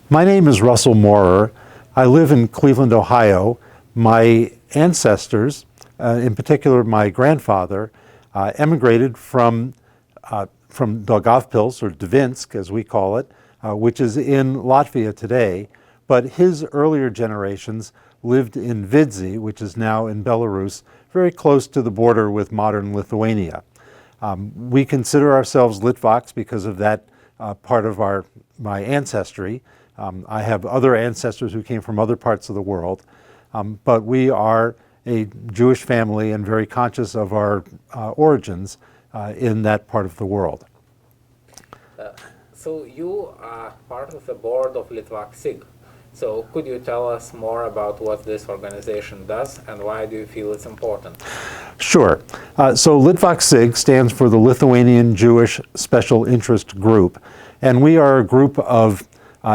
My name is Russel Maurer. I live in Cleveland, Ohio. My ancestors, in particular my grandfather, emigrated from Daugavpils, or Dvinsk as we call it, which is in Latvia today, but his earlier generations lived in Vidzi, which is now in Belarus, very close to the border with modern Lithuania. We consider ourselves Litvaks because of that part of my ancestry. I have other ancestors who came from other parts of the world, but we are a Jewish family and very conscious of our origins in that part of the world. So you are part of the board of Litvak SIG. So could you tell us more about what this organization does and why do you feel it's important? Sure. So Litvak SIG stands for the Lithuanian Jewish Special Interest Group, and we are a group of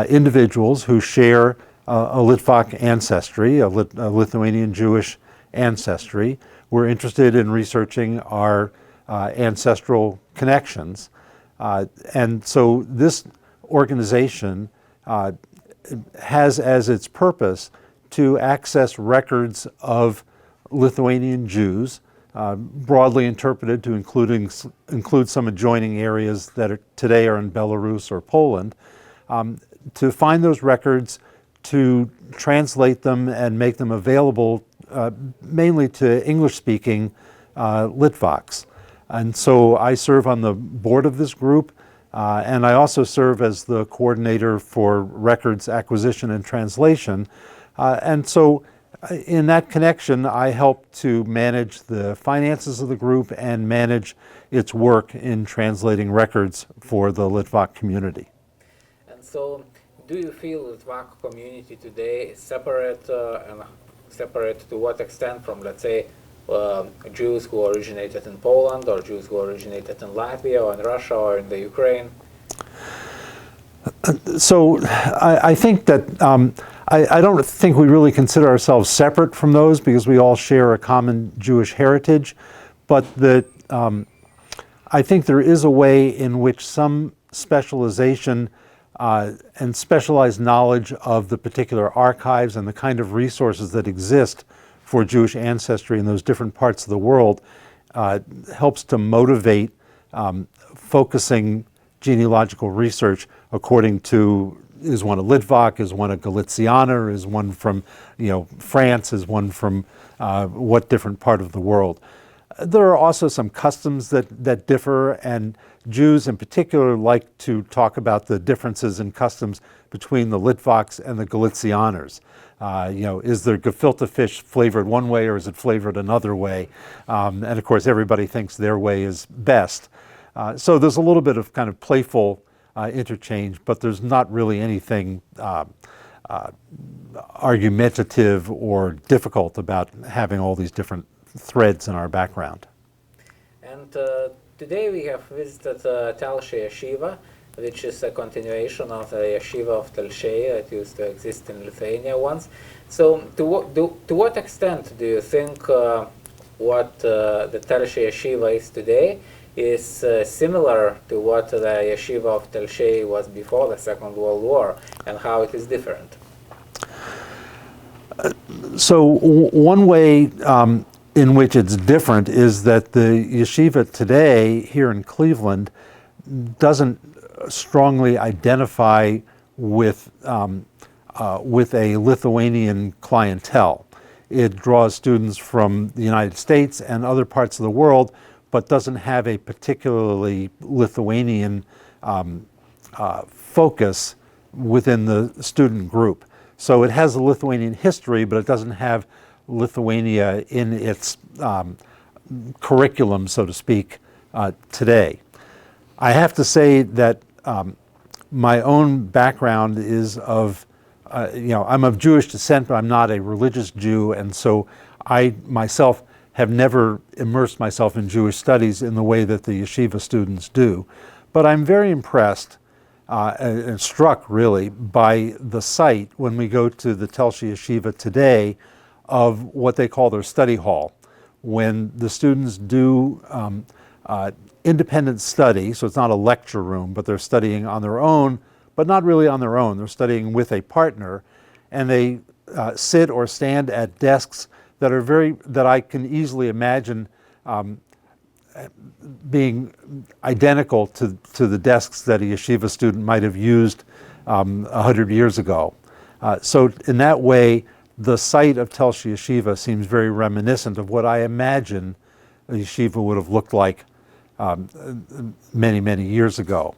individuals who share a Litvak ancestry, a Lithuanian Jewish ancestry. We're interested in researching our ancestral connections. And so this organization has as its purpose to access records of Lithuanian Jews, broadly interpreted to include some adjoining areas that today are in Belarus or Poland, to find those records, to translate them and make them available mainly to English-speaking Litvaks. And so I serve on the board of this group, and I also serve as the coordinator for records acquisition and translation. And so in that connection, I help to manage the finances of the group and manage its work in translating records for the Litvak community. And so do you feel the Litvak community today is separate, and separate to what extent from, let's say, Jews who originated in Poland, or Jews who originated in Latvia, or in Russia, or in the Ukraine? So I think that I don't think we really consider ourselves separate from those because we all share a common Jewish heritage, but I think there is a way in which some specialization and specialized knowledge of the particular archives and the kind of resources that exist for Jewish ancestry in those different parts of the world helps to motivate focusing genealogical research according to, is one a Litvak, is one a Galicianer, is one from France, is one from what different part of the world. There are also some customs that differ, and Jews in particular like to talk about the differences in customs between the Litvaks and the Galicianers. Is there gefilte fish flavored one way or is it flavored another way? And of course everybody thinks their way is best. So there's a little bit of kind of playful interchange, but there's not really anything argumentative or difficult about having all these different threads in our background. And today we have visited Telšiai Yeshiva, which is a continuation of the Yeshiva of Telšiai that used to exist in Lithuania once. So to what extent do you think what the Telšiai Yeshiva is today is similar to what the Yeshiva of Telšiai was before the Second World War, and how it is different? So one way in which it's different is that the yeshiva today here in Cleveland doesn't strongly identify with a Lithuanian clientele. It draws students from the United States and other parts of the world, but doesn't have a particularly Lithuanian focus within the student group. So it has a Lithuanian history, but it doesn't have Lithuania in its curriculum, so to speak, today. I have to say that my own background is I'm of Jewish descent, but I'm not a religious Jew, and so I myself have never immersed myself in Jewish studies in the way that the yeshiva students do. But I'm very impressed and struck really by the sight when we go to the Telšiai Yeshiva today of what they call their study hall. When the students do independent study, so it's not a lecture room, but they're studying on their own, but but not really on their own. They're studying with a partner, and they sit or stand at desks that are that I can easily imagine being identical to the desks that a yeshiva student might have used 100 years ago. So in that way, the site of Telshe Yeshiva seems very reminiscent of what I imagine a yeshiva would have looked like many, many years ago.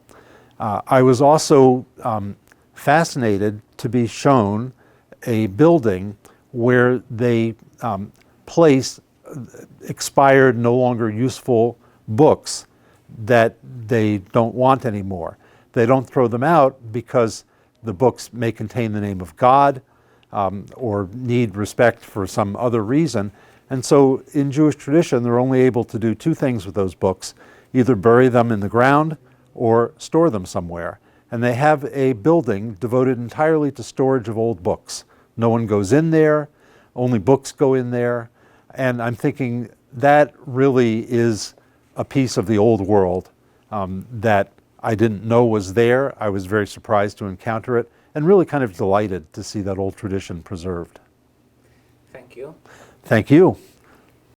I was also fascinated to be shown a building where they place expired, no longer useful books that they don't want anymore. They don't throw them out because the books may contain the name of God or need respect for some other reason. And so in Jewish tradition, they're only able to do two things with those books: either bury them in the ground or store them somewhere. And they have a building devoted entirely to storage of old books. No one goes in there, only books go in there. And I'm thinking that really is a piece of the old world that I didn't know was there. I was very surprised to encounter it, and really kind of delighted to see that old tradition preserved. Thank you. Thank you.